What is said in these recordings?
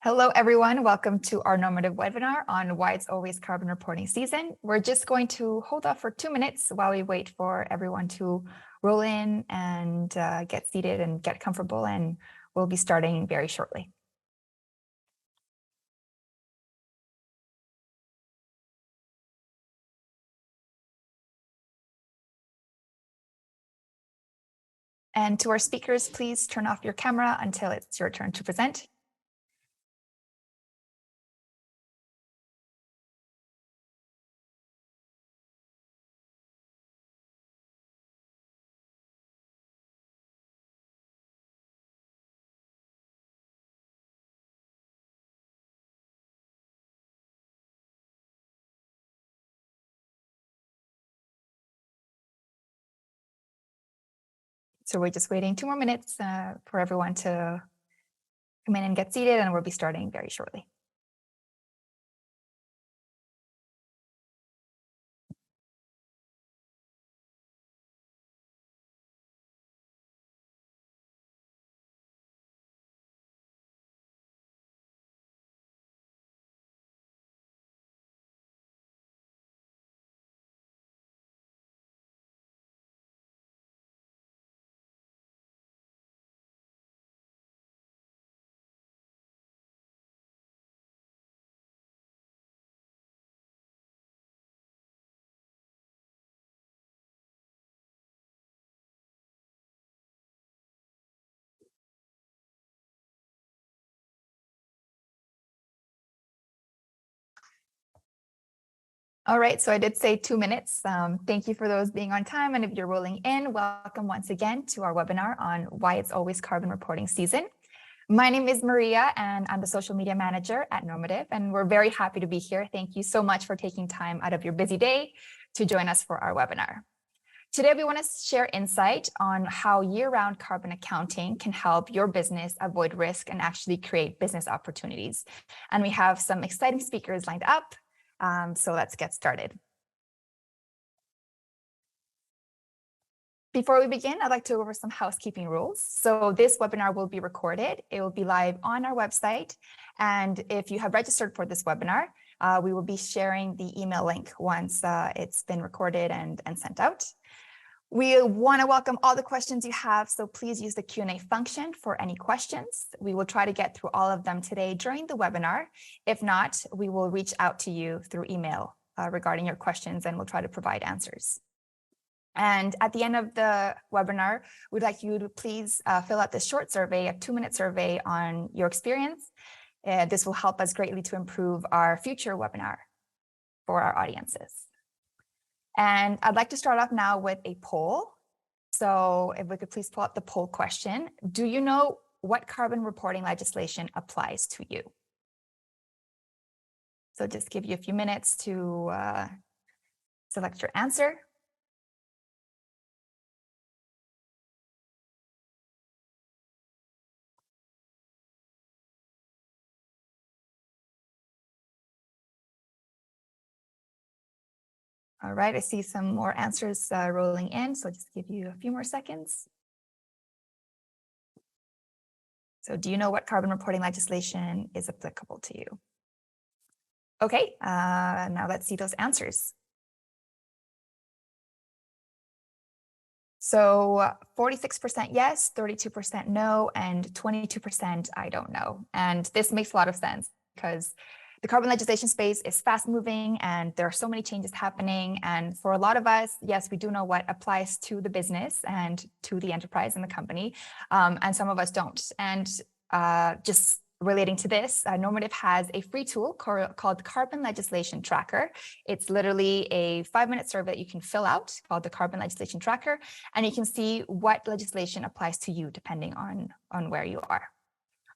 Hello, everyone. Welcome to our Normative webinar on why it's always carbon reporting season. We're just going to hold off for 2 minutes while we wait for everyone to roll in and get seated and get comfortable, and we'll be starting very shortly. And to our speakers, please turn off your camera until it's your turn to present. So we're just waiting 2 more minutes for everyone to come in and get seated, and we'll be starting very shortly. All right, so I did say 2 minutes. Thank you for those being on time. And if you're rolling in, welcome once again to our webinar on why it's always carbon reporting season. My name is Maria, and I'm the social media manager at Normative, and we're very happy to be here. Thank you so much for taking time out of your busy day to join us for our webinar. Today, we want to share insight on how year-round carbon accounting can help your business avoid risk and actually create business opportunities. And we have some exciting speakers lined up. So let's get started. Before we begin, I'd like to go over some housekeeping rules. So this webinar will be recorded. It will be live on our website. And if you have registered for this webinar, we will be sharing the email link once it's been recorded and sent out. We want to welcome all the questions you have, so please use the Q&A function for any questions. We will try to get through all of them today during the webinar. If not, we will reach out to you through email regarding your questions, and we'll try to provide answers. And at the end of the webinar, we'd like you to please fill out this short survey, a 2-minute survey on your experience. This will help us greatly to improve our future webinar for our audiences. And I'd like to start off now with a poll. So if we could please pull up the poll question. Do you know what carbon reporting legislation applies to you? So just give you a few minutes to select your answer. All right, I see some more answers rolling in, so I'll just give you a few more seconds. So do you know what carbon reporting legislation is applicable to you? Okay, now let's see those answers. So 46% yes, 32% no, and 22% I don't know. And this makes a lot of sense because the carbon legislation space is fast moving and there are so many changes happening. And for a lot of us, yes, we do know what applies to the business and to the enterprise and the company, and some of us don't. And just relating to this, Normative has a free tool called Carbon Legislation Tracker. It's literally a 5-minute survey that you can fill out called the Carbon Legislation Tracker, and you can see what legislation applies to you depending on where you are.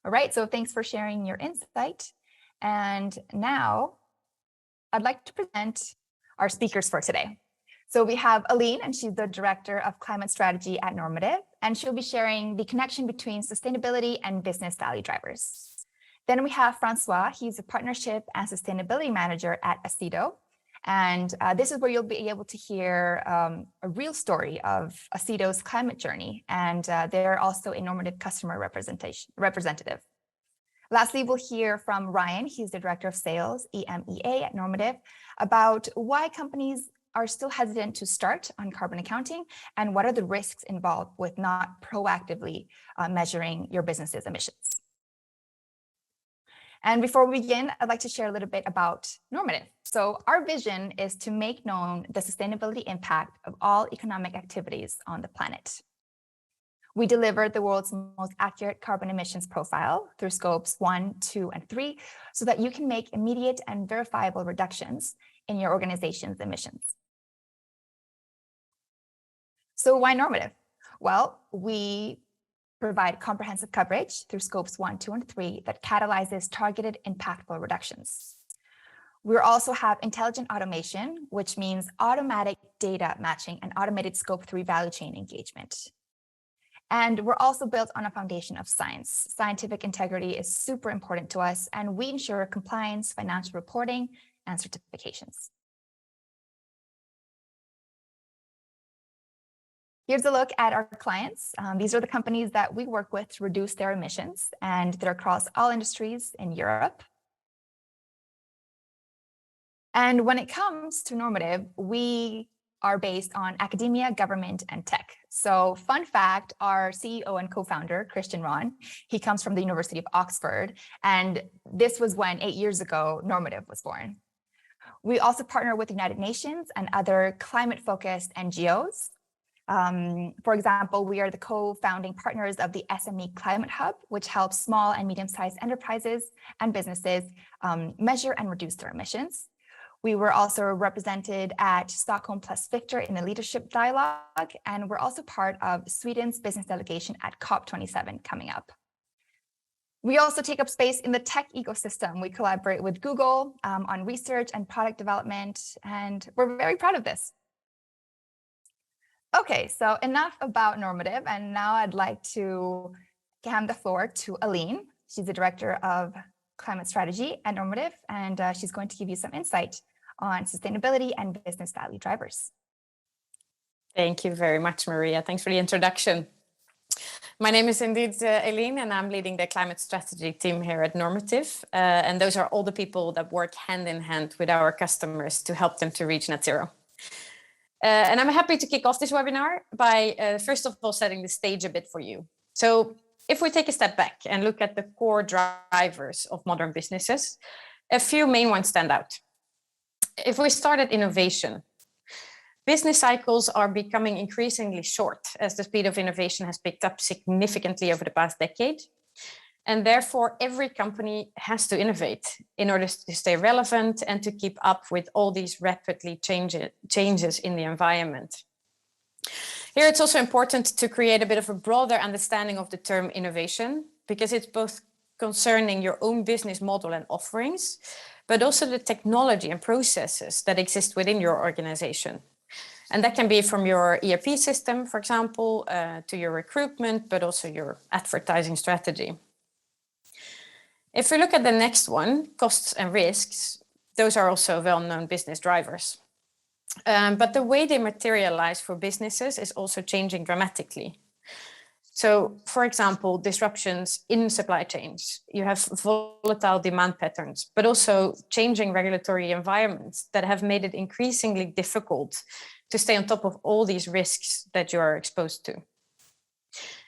All right, so thanks for sharing your insight. And now I'd like to present our speakers for today. So we have Aline, and she's the Director of Climate Strategy at Normative, and she'll be sharing the connection between sustainability and business value drivers. Then we have Francois. He's a Partnership and Sustainability Manager at Aceto. And this is where you'll be able to hear a real story of Aceto's climate journey. And they're also a Normative customer representative. Lastly, we'll hear from Ryan. He's the Director of Sales, EMEA at Normative, about why companies are still hesitant to start on carbon accounting and what are the risks involved with not proactively measuring your business's emissions. And before we begin, I'd like to share a little bit about Normative. So our vision is to make known the sustainability impact of all economic activities on the planet. We deliver the world's most accurate carbon emissions profile through scopes 1, 2, and 3, so that you can make immediate and verifiable reductions in your organization's emissions. So why Normative? Well, we provide comprehensive coverage through scopes 1, 2, and 3 that catalyzes targeted impactful reductions. We also have intelligent automation, which means automatic data matching and automated scope 3 value chain engagement. And we're also built on a foundation of science. Scientific integrity is super important to us, and we ensure compliance, financial reporting, and certifications. Here's a look at our clients. These are the companies that we work with to reduce their emissions, and they're across all industries in Europe. And when it comes to Normative, we are based on academia, government, and tech. So fun fact, our CEO and co-founder, Christian Ron, he comes from the University of Oxford, and this was when 8 years ago, Normative was born. We also partner with the United Nations and other climate-focused NGOs. For example, we are the co-founding partners of the SME Climate Hub, which helps small and medium-sized enterprises and businesses measure and reduce their emissions. We were also represented at Stockholm plus Victor in the leadership dialogue, and we're also part of Sweden's business delegation at COP27 coming up. We also take up space in the tech ecosystem. We collaborate with Google on research and product development, and we're very proud of this. Okay, so enough about Normative, and now I'd like to hand the floor to Aline. She's the Director of Climate Strategy at Normative, and she's going to give you some insight on sustainability and business value drivers. Thank you very much, Maria. Thanks for the introduction. My name is indeed Eileen, and I'm leading the climate strategy team here at Normative. And those are all the people that work hand in hand with our customers to help them to reach net zero. And I'm happy to kick off this webinar by first of all setting the stage a bit for you. So if we take a step back and look at the core drivers of modern businesses, a few main ones stand out. If we start at innovation, business cycles are becoming increasingly short as the speed of innovation has picked up significantly over the past decade. And therefore, every company has to innovate in order to stay relevant and to keep up with all these rapidly changes in the environment. Here, it's also important to create a bit of a broader understanding of the term innovation, because it's both concerning your own business model and offerings, but also the technology and processes that exist within your organization. And that can be from your ERP system, for example, to your recruitment, but also your advertising strategy. If we look at the next one, costs and risks, those are also well-known business drivers. But the way they materialize for businesses is also changing dramatically. So, for example, disruptions in supply chains. You have volatile demand patterns, but also changing regulatory environments that have made it increasingly difficult to stay on top of all these risks that you are exposed to.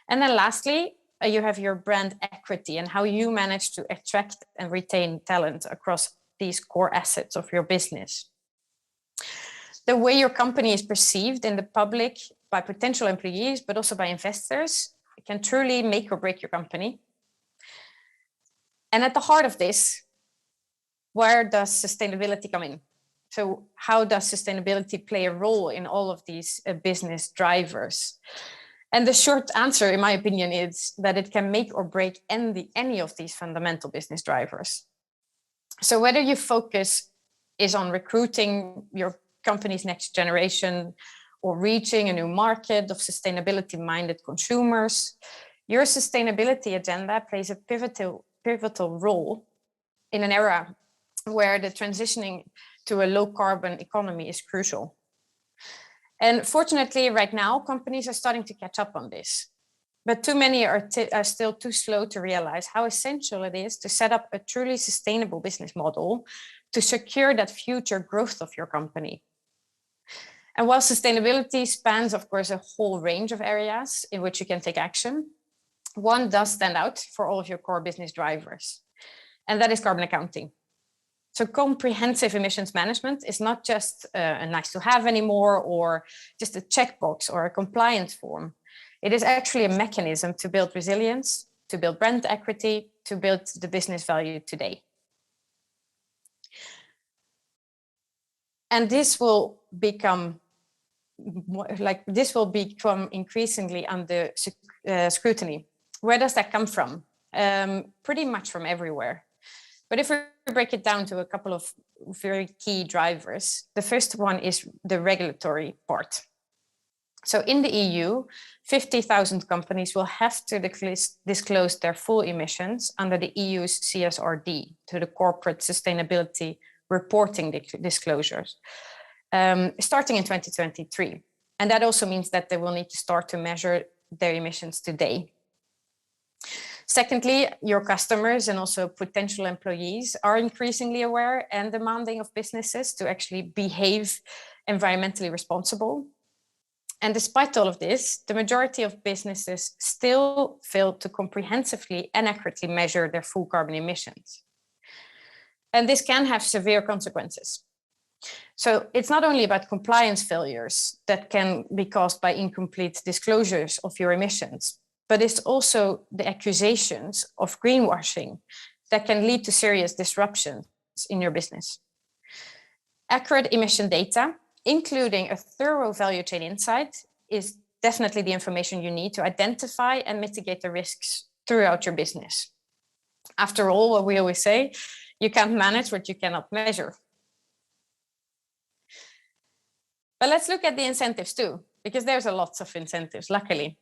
And then lastly, you have your brand equity and how you manage to attract and retain talent across these core assets of your business. The way your company is perceived in the public by potential employees, but also by investors, can truly make or break your company. And at the heart of this, where does sustainability come in? So how does sustainability play a role in all of these business drivers? And the short answer, in my opinion, is that it can make or break any of these fundamental business drivers. So whether your focus is on recruiting your company's next generation or reaching a new market of sustainability-minded consumers, your sustainability agenda plays a pivotal role in an era where the transitioning to a low-carbon economy is crucial. And fortunately, right now, companies are starting to catch up on this. But too many are still too slow to realize how essential it is to set up a truly sustainable business model to secure that future growth of your company. And while sustainability spans, of course, a whole range of areas in which you can take action, one does stand out for all of your core business drivers, and that is carbon accounting. So comprehensive emissions management is not just a nice to have anymore, or just a checkbox or a compliance form. It is actually a mechanism to build resilience, to build brand equity, to build the business value today. And this will become increasingly under scrutiny. Where does that come from? Pretty much from everywhere. But if we break it down to a couple of very key drivers, the first one is the regulatory part. So in the EU, 50,000 companies will have to disclose their full emissions under the EU's CSRD, to the Corporate Sustainability Reporting Disclosures, starting in 2023. And that also means that they will need to start to measure their emissions today. Secondly, your customers and also potential employees are increasingly aware and demanding of businesses to actually behave environmentally responsible. And despite all of this, the majority of businesses still fail to comprehensively and accurately measure their full carbon emissions. And this can have severe consequences. So it's not only about compliance failures that can be caused by incomplete disclosures of your emissions, but it's also the accusations of greenwashing that can lead to serious disruptions in your business. Accurate emission data, including a thorough value chain insight, is definitely the information you need to identify and mitigate the risks throughout your business. After all, what we always say, you can't manage what you cannot measure. But let's look at the incentives too, because there's a lot of incentives, luckily.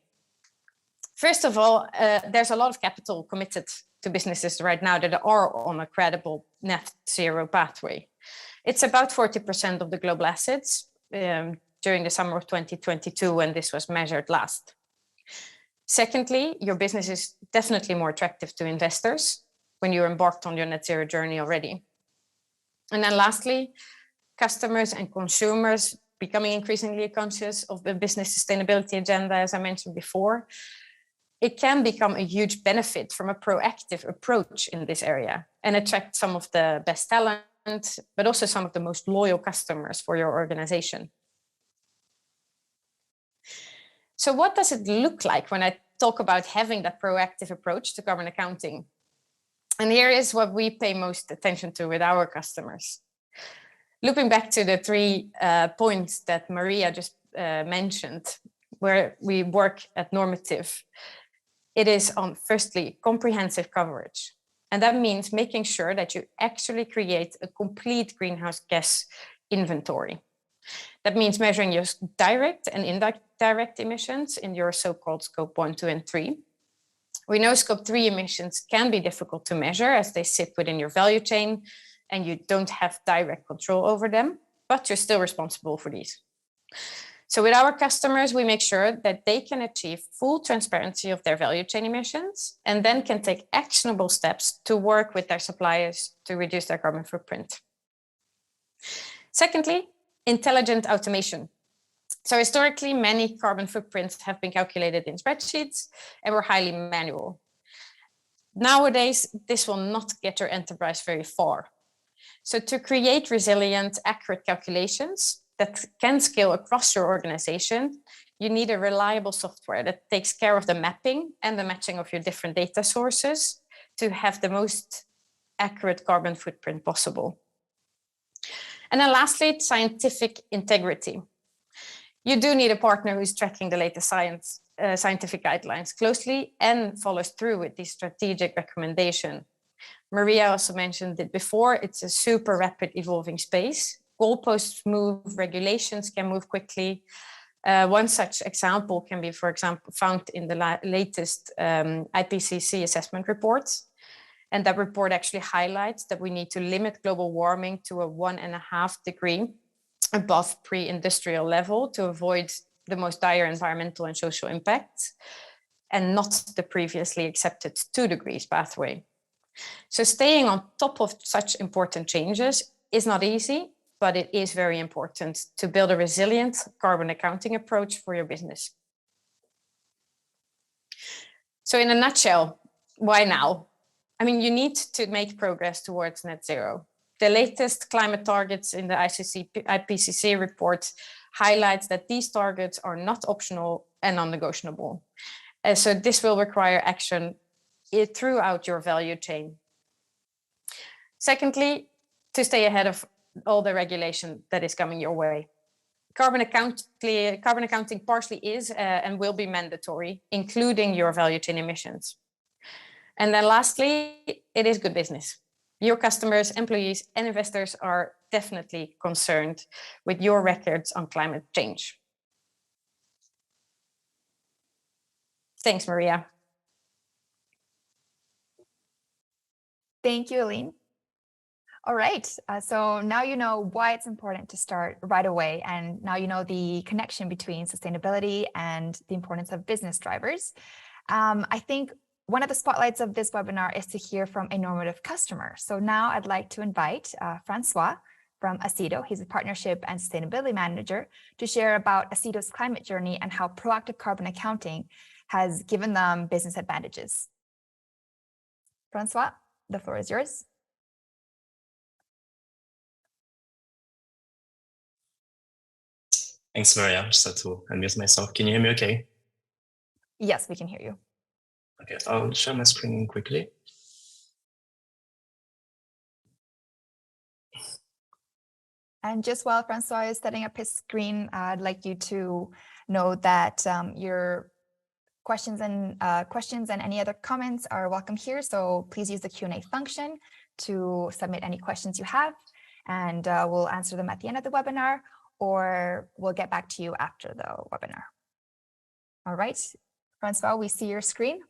First of all, there's a lot of capital committed to businesses right now that are on a credible net zero pathway. It's about 40% of the global assets during the summer of 2022 when this was measured last. Secondly, your business is definitely more attractive to investors when you're embarked on your net zero journey already. And then lastly, customers and consumers becoming increasingly conscious of the business sustainability agenda, as I mentioned before. It can become a huge benefit from a proactive approach in this area and attract some of the best talent, but also some of the most loyal customers for your organization. So what does it look like when I talk about having that proactive approach to carbon accounting? And here is what we pay most attention to with our customers. Looping back to the 3 points that Maria just mentioned, where we work at Normative, it is on, firstly, comprehensive coverage. And that means making sure that you actually create a complete greenhouse gas inventory. That means measuring your direct and indirect emissions in your so-called scope 1, 2, and 3. We know scope 3 emissions can be difficult to measure as they sit within your value chain and you don't have direct control over them, but you're still responsible for these. So with our customers, we make sure that they can achieve full transparency of their value chain emissions and then can take actionable steps to work with their suppliers to reduce their carbon footprint. Secondly, intelligent automation. So historically, many carbon footprints have been calculated in spreadsheets and were highly manual. Nowadays, this will not get your enterprise very far. So to create resilient, accurate calculations that can scale across your organization, you need a reliable software that takes care of the mapping and the matching of your different data sources to have the most accurate carbon footprint possible. And then lastly, scientific integrity. You do need a partner who's tracking the latest scientific guidelines closely and follows through with these strategic recommendations. Maria also mentioned it before, it's a super rapid evolving space. Goalposts move, regulations can move quickly. One such example can be, for example, found in the latest IPCC assessment reports. And that report actually highlights that we need to limit global warming to a 1.5 degree above pre-industrial level to avoid the most dire environmental and social impacts. and not the previously accepted 2 degrees pathway. So staying on top of such important changes is not easy, but it is very important to build a resilient carbon accounting approach for your business. So in a nutshell, why now? I mean, you need to make progress towards net zero. The latest climate targets in the IPCC report highlights that these targets are not optional and non-negotiable. So this will require action throughout your value chain. Secondly, to stay ahead of all the regulation that is coming your way. Carbon accounting partially is and will be mandatory, including your value chain emissions. And then lastly, it is good business. Your customers, employees, and investors are definitely concerned with your records on climate change. Thanks, Maria. Thank you, Aline. All right, so now you know why it's important to start right away, and now you know the connection between sustainability and the importance of business drivers. I think one of the spotlights of this webinar is to hear from a normative customer. So now I'd like to invite Francois from Acedo. He's a partnership and sustainability manager to share about Acedo's climate journey and how proactive carbon accounting has given them business advantages. Francois, the floor is yours. Thanks, Maria. Just had to unmute myself. Can you hear me okay? Yes, we can hear you. Okay, I'll share my screen quickly. And just while Francois is setting up his screen, I'd like you to know that your questions and any other comments are welcome here. So please use the Q&A function to submit any questions you have, and we'll answer them at the end of the webinar, or we'll get back to you after the webinar. All right, Francois, we see your screen.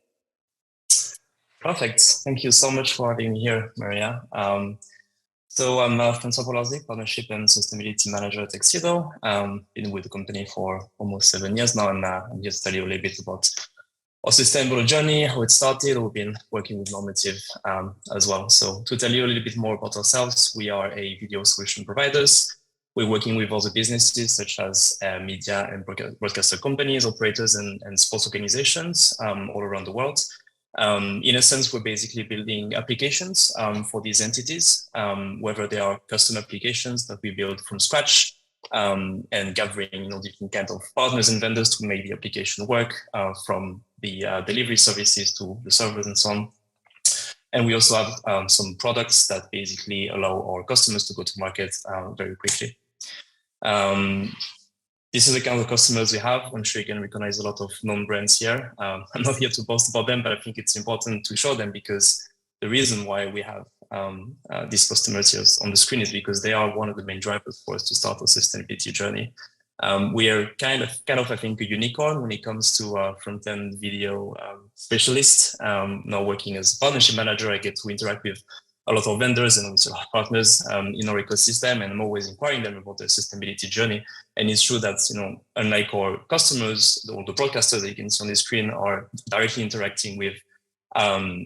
Perfect. Thank you so much for having me here, Maria. So I'm Francois Polarzi, Partnership and Sustainability Manager at Acedo. Been with the company for almost 7 years now, and I'm here to tell you a little bit about our sustainable journey, how it started. We've been working with Normative as well. So to tell you a little bit more about ourselves, we are a video solution providers. We're working with other businesses such as media and broadcaster companies, operators, and sports organizations all around the world. In a sense, we're basically building applications for these entities, whether they are custom applications that we build from scratch, and gathering different kinds of partners and vendors to make the application work, from the delivery services to the servers and so on. And we also have some products that basically allow our customers to go to market very quickly. This is the kind of customers we have. I'm sure you can recognize a lot of known brands here. I'm not here to boast about them, but I think it's important to show them, because the reason why we have these customers here on the screen is because they are one of the main drivers for us to start our sustainability journey. We are kind of, I think, a unicorn when it comes to front-end video specialists. Now working as partnership manager, I get to interact with a lot of vendors and also partners in our ecosystem, and I'm always inquiring them about their sustainability journey. And it's true that, unlike our customers, the broadcasters that you can see on the screen are directly interacting with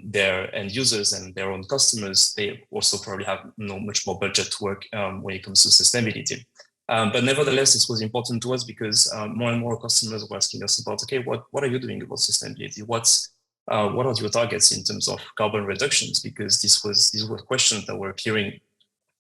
their end users and their own customers. They also probably have much more budget to work when it comes to sustainability. But nevertheless, this was important to us because more and more customers were asking us about, okay, what are you doing about sustainability? What are your targets in terms of carbon reductions? Because these were questions that were appearing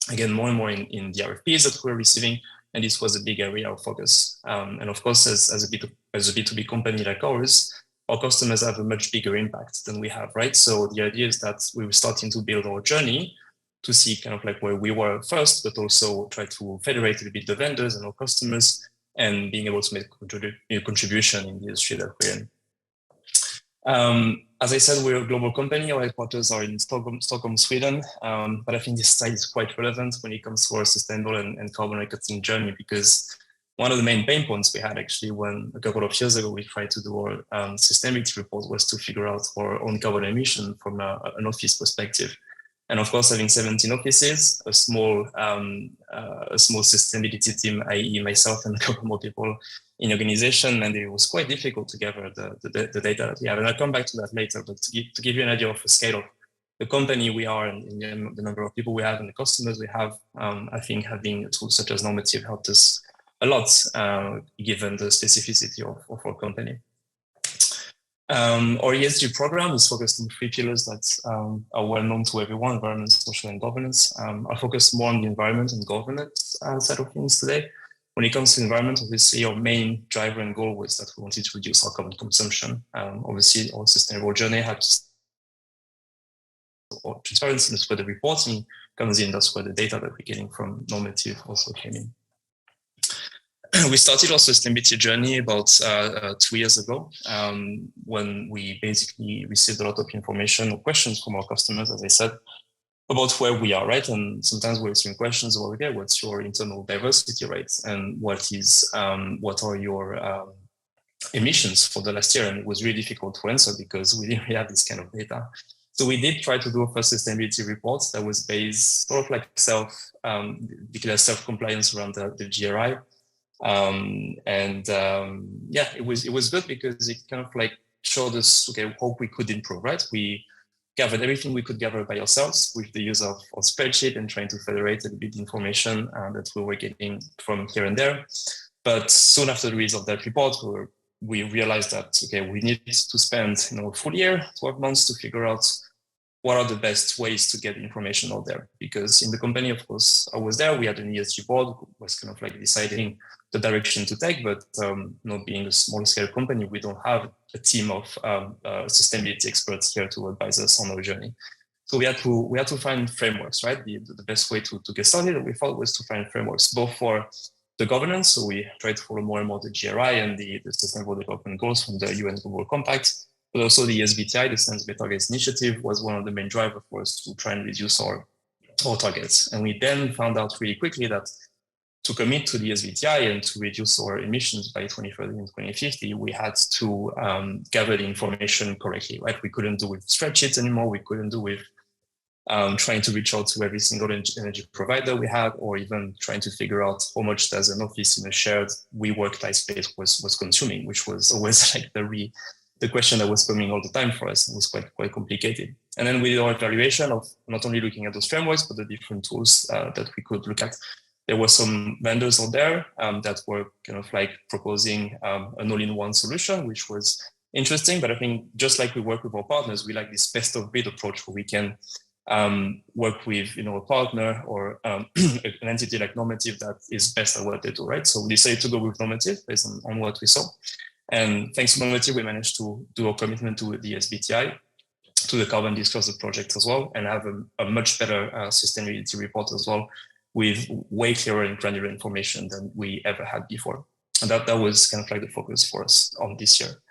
again more and more in the RFPs that we're receiving, and this was a big area of focus. And of course, as a B2B company like ours, our customers have a much bigger impact than we have, right? So the idea is that we were starting to build our journey to see kind of like where we were first, but also try to federate a little bit the vendors and our customers, and being able to make a contribution in the industry that we're in. As I said, we're a global company. Our headquarters are in Stockholm, Sweden. But I think this slide is quite relevant when it comes to our sustainable and carbon accounting journey, because one of the main pain points we had actually when a couple of years ago we tried to do our sustainability report was to figure out our own carbon emission from an office perspective. And of course, having 17 offices, a small sustainability team, i.e. myself and a couple more people in the organization, and it was quite difficult to gather the data that we have. And I'll come back to that later, but to give you an idea of the scale of the company we are and the number of people we have and the customers we have, I think having tools such as Normative helped us a lot, given the specificity of our company. Our ESG program is focused on 3 pillars that are well known to everyone: environment, social, and governance. I'll focus more on the environment and governance side of things today. When it comes to environment, obviously our main driver and goal was that we wanted to reduce our carbon consumption. Obviously, our sustainable journey had transparency, that's where the reporting comes in, that's where the data that we're getting from Normative also came in. We started our sustainability journey about 2 years ago, when we basically received a lot of information or questions from our customers, as I said, about where we are, right? And sometimes we're receiving questions about, okay, what's your internal diversity rate, and what are your emissions for the last year? And it was really difficult to answer because we didn't really have this kind of data. So we did try to do a first sustainability report that was based sort of like self-compliance around the GRI. Yeah, it was good because it kind of like showed us, okay, what we could improve, right? We gathered everything we could gather by ourselves with the use of a spreadsheet and trying to federate a bit information that we were getting from here and there. But soon after the release of that report, we realized that, okay, we need to spend a full year, 12 months to figure out what are the best ways to get information out there. Because in the company, of course, I was there, we had an ESG board who was kind of like deciding the direction to take, but being a small scale company, we don't have a team of sustainability experts here to advise us on our journey. So we had to find frameworks, right? The best way to get started, we thought, was to find frameworks, both for the governance. So we tried to follow more and more the GRI and the Sustainable Development Goals from the UN Global Compact, but also the SBTI, the Science Based Targets Initiative, was one of the main drivers for us to try and reduce our targets. And we then found out really quickly that to commit to the SBTI and to reduce our emissions by 2030 and 2050, we had to gather the information correctly, right? We couldn't do with spreadsheets anymore. We couldn't do with trying to reach out to every single energy provider we have, or even trying to figure out how much does an office in a shared WeWork type space was consuming, which was always like the question that was coming all the time for us. It was quite complicated. And then we did our evaluation of not only looking at those frameworks, but the different tools that we could look at. There were some vendors out there that were kind of like proposing an all-in-one solution, which was interesting. But I think just like we work with our partners, we like this best of breed approach where we can work with a partner or an entity like Normative that is best at what they do, right? So we decided to go with Normative based on what we saw. And thanks to Normative, we managed to do our commitment to the SBTI, to the Carbon Disclosure Project as well, and have a much better sustainability report as well, with way clearer and granular information than we ever had before. And that was kind of like the focus for us on this year.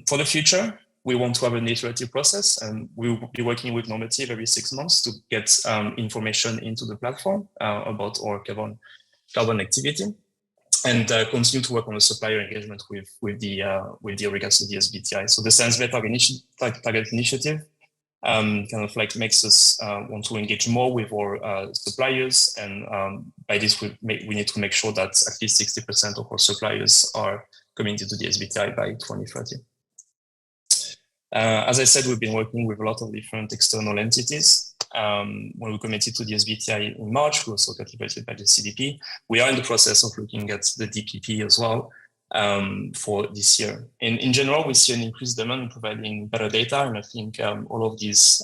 For the future, we want to have an iterative process, and we will be working with Normative every 6 months to get information into the platform about our carbon activity, and continue to work on the supplier engagement with regards to the SBTI. So the Science Based Target Initiative kind of like makes us want to engage more with our suppliers, and by this we need to make sure that at least 60% of our suppliers are committed to the SBTI by 2030. As I said, we've been working with a lot of different external entities. When we committed to the SBTI in March, we also got invited by the CDP. We are in the process of looking at the DPP as well for this year. In general, we see an increased demand in providing better data, and I think all of these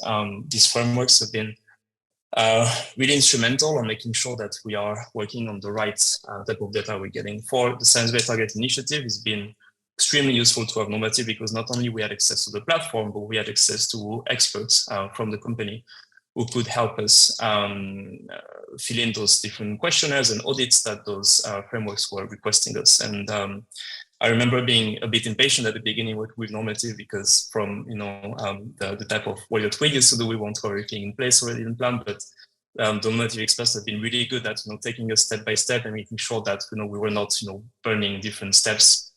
frameworks have been really instrumental on making sure that we are working on the right type of data we're getting. For the Science Based Target Initiative, it's been extremely useful to have Normative, because not only we had access to the platform, but we had access to experts from the company who could help us fill in those different questionnaires and audits that those frameworks were requesting us. And I remember being a bit impatient at the beginning with Normative, because from the type of work that we used to do, we want to have everything in place already in plan. But the Normative experts have been really good at taking us step by step and making sure that we were not burning different steps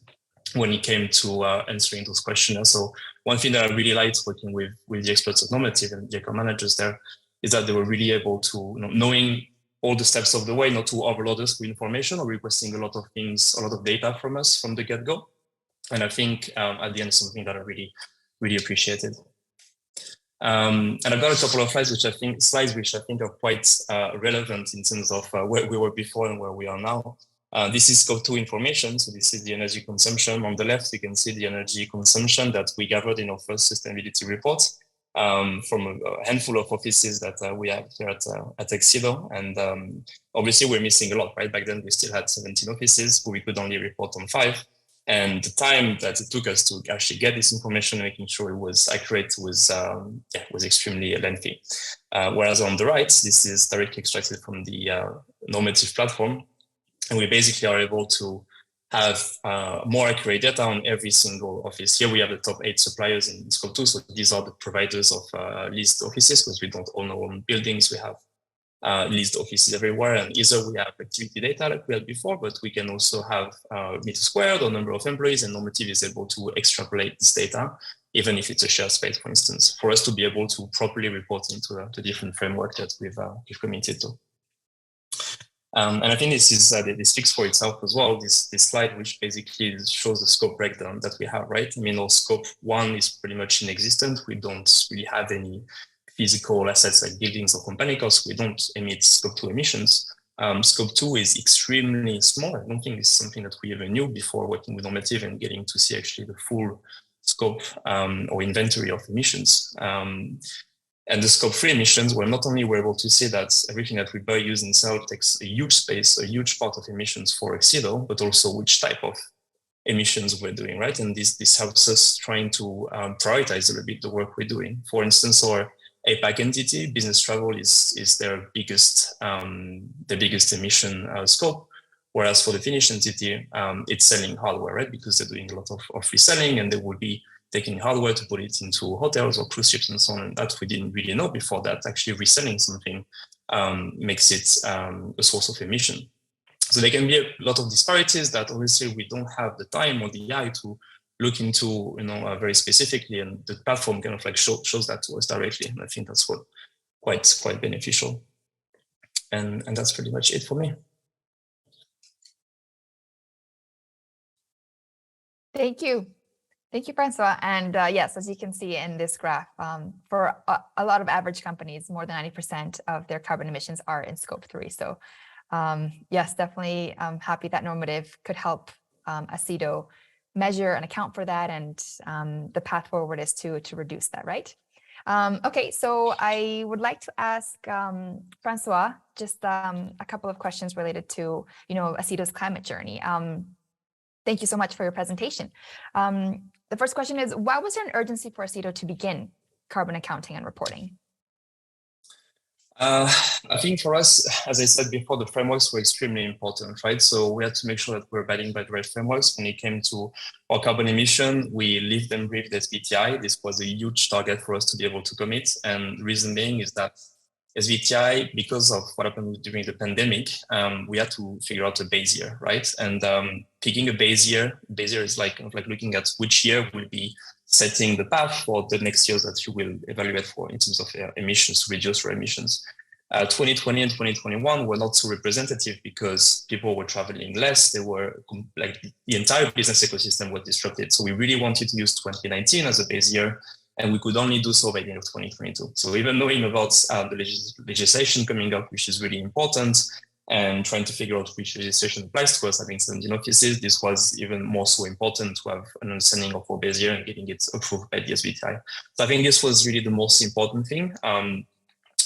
when it came to answering those questionnaires. So one thing that I really liked working with the experts at Normative and the account managers there is that they were really able to, knowing all the steps of the way, not to overload us with information or requesting a lot of things, a lot of data from us from the get-go. And I think at the end, something that I really, really appreciated. And I've got a couple of slides which I think are quite relevant in terms of where we were before and where we are now. This is scope 2 information. So this is the energy consumption. On the left, you can see the energy consumption that we gathered in our first sustainability report from a handful of offices that we have here at Exido. And obviously, we're missing a lot, right? Back then, we still had 17 offices, but we could only report on 5. And the time that it took us to actually get this information, making sure it was accurate, was extremely lengthy. Whereas on the right, this is directly extracted from the Normative platform. And we basically are able to have more accurate data on every single office. Here we have the top 8 suppliers in scope 2. So these are the providers of leased offices, because we don't own our own buildings. We have leased offices everywhere. And either we have activity data like we had before, but we can also have meter squared or number of employees, and Normative is able to extrapolate this data, even if it's a shared space, for instance, for us to be able to properly report into the different framework that we've committed to. And I think this speaks for itself as well, this slide, which basically shows the scope breakdown that we have, right? I mean, our scope 1 is pretty much inexistent. We don't really have any physical assets like buildings or company costs. We don't emit scope 2 emissions. Scope 2 is extremely small. I don't think it's something that we ever knew before working with Normative and getting to see actually the full scope or inventory of emissions. And the scope 3 emissions, where not only we're able to see that everything that we buy, use, and sell takes a huge space, a huge part of emissions for Exido, but also which type of emissions we're doing, right? And this helps us trying to prioritize a little bit the work we're doing. For instance, our APAC entity, business travel, is their biggest emission scope. Whereas for the Finnish entity, it's selling hardware, right? Because they're doing a lot of reselling, and they will be taking hardware to put it into hotels or cruise ships and so on. And that we didn't really know before, that actually reselling something makes it a source of emission. So there can be a lot of disparities that obviously we don't have the time or the eye to look into, very specifically, and the platform kind of like shows that to us directly. And I think that's what quite beneficial. And that's pretty much it for me. Thank you. Thank you, Francois. And yes, as you can see in this graph, for a lot of average companies, more than 90% of their carbon emissions are in scope 3. So yes, definitely happy that Normative could help Exido measure and account for that, and the path forward is to reduce that, right? Okay, so I would like to ask Francois just a couple of questions related to, Exido's climate journey. Thank you so much for your presentation. The first question is, why was there an urgency for Exido to begin carbon accounting and reporting? I think for us, as I said before, the frameworks were extremely important, right? So we had to make sure that we're abiding by the right frameworks. When it came to our carbon emission, we lived and breathed SBTi. This was a huge target for us to be able to commit. And the reason being is that SBTi, because of what happened during the pandemic, we had to figure out a base year, right? And picking a base year is like looking at which year will be setting the path for the next years that you will evaluate for in terms of emissions, to reduce your emissions. 2020 and 2021 were not so representative because people were traveling less. They were like the entire business ecosystem was disrupted. So we really wanted to use 2019 as a base year, and we could only do so by the end of 2022. So even knowing about the legislation coming up, which is really important, and trying to figure out which legislation applies to us, having 17 offices, this was even more so important to have an understanding of our base year and getting it approved by the SBTi. So I think this was really the most important thing,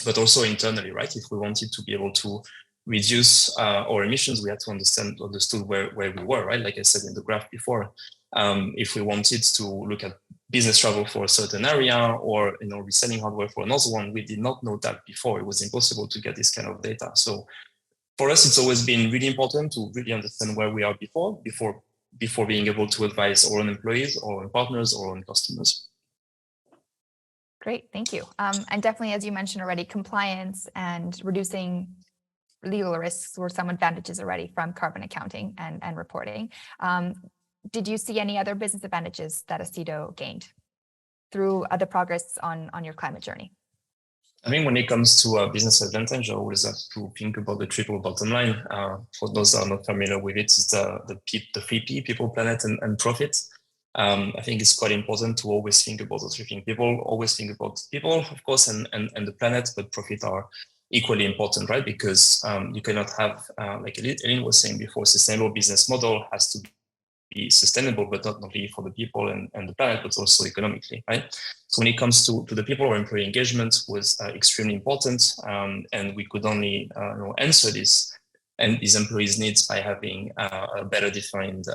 but also internally, right? If we wanted to be able to reduce our emissions, we had to understood where we were, right? Like I said in the graph before, if we wanted to look at business travel for a certain area or reselling hardware for another one, we did not know that before. It was impossible to get this kind of data. So for us, it's always been really important to really understand where we are before being able to advise our own employees, our own partners, our own customers. Great, thank you. And definitely, as you mentioned already, compliance and reducing legal risks were some advantages already from carbon accounting and reporting. Did you see any other business advantages that Exido gained through the progress on your climate journey? I think when it comes to business advantage, I always have to think about the triple bottom line. For those that are not familiar with it, it's the 3P, people, planet, and profit. I think it's quite important to always think about those 3 things. People always think about people, of course, and the planet, but profit are equally important, right? Because you cannot have, like Eileen was saying before, sustainable business model has to be sustainable, but not only for the people and the planet, but also economically, right? So when it comes to the people, our employee engagement was extremely important, and we could only answer this and these employees' needs by having a better defined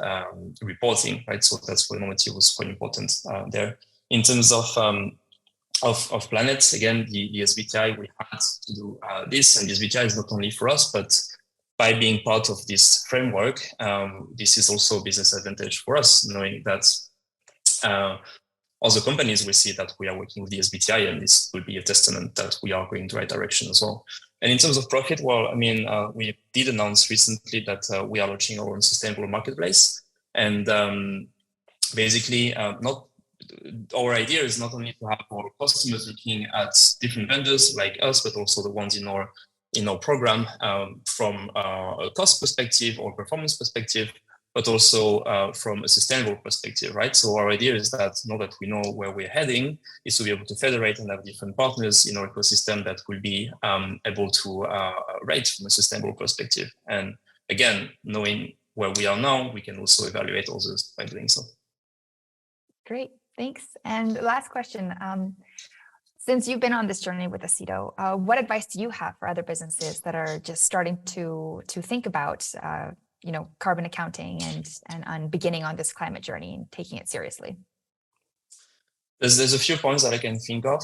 reporting, right? So that's why Normative was quite important there. In terms of planets, again, the SBTI, we had to do this, and the SBTI is not only for us, but by being part of this framework, this is also a business advantage for us, knowing that other companies will see that we are working with the SBTI, and this will be a testament that we are going the right direction as well. And in terms of profit, well, I mean, we did announce recently that we are launching our own sustainable marketplace, and basically, our idea is not only to have our customers looking at different vendors like us, but also the ones in our program from a cost perspective or performance perspective, but also from a sustainable perspective, right? So our idea is that now that we know where we're heading, is to be able to federate and have different partners in our ecosystem that will be able to rate from a sustainable perspective. And again, knowing where we are now, we can also evaluate others by doing so. Great, thanks. And last question. Since you've been on this journey with Aceto, what advice do you have for other businesses that are just starting to think about, carbon accounting and beginning on this climate journey and taking it seriously? There's a few points that I can think of.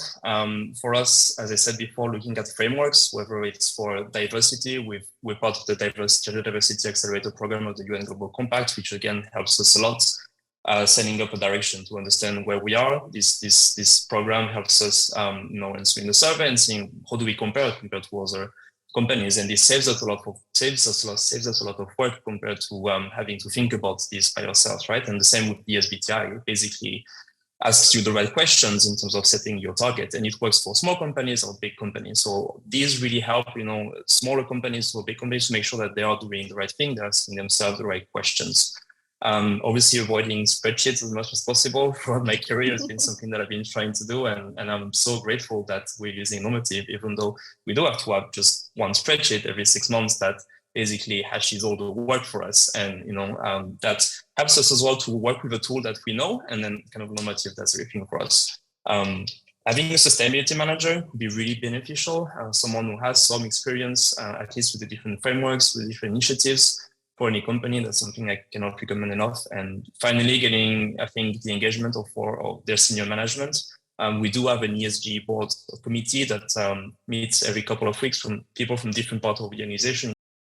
For us, as I said before, looking at frameworks, whether it's for diversity, we're part of the Gender Diversity Accelerator program of the UN Global Compact, which again helps us a lot. Setting up a direction to understand where we are. This program helps us, answering the survey and seeing how do we compare compared to other companies, and this saves us a lot of work compared to having to think about this by yourself, right? And the same with the SBTI. It basically asks you the right questions in terms of setting your target, and it works for small companies or big companies. So these really help, smaller companies or big companies to make sure that they are doing the right thing, they're asking themselves the right questions. Obviously avoiding spreadsheets as much as possible throughout my career has been something that I've been trying to do, and I'm so grateful that we're using Normative, even though we do have to have just one spreadsheet every 6 months that basically hashes all the work for us, and that helps us as well to work with a tool that we know, and then kind of Normative does everything for us. Having a sustainability manager could be really beneficial, someone who has some experience, at least with the different frameworks, with different initiatives, for any company. That's something I cannot recommend enough. And finally, getting, I think, the engagement of their senior management. We do have an ESG board committee that meets every couple of weeks from people from different parts of the organization,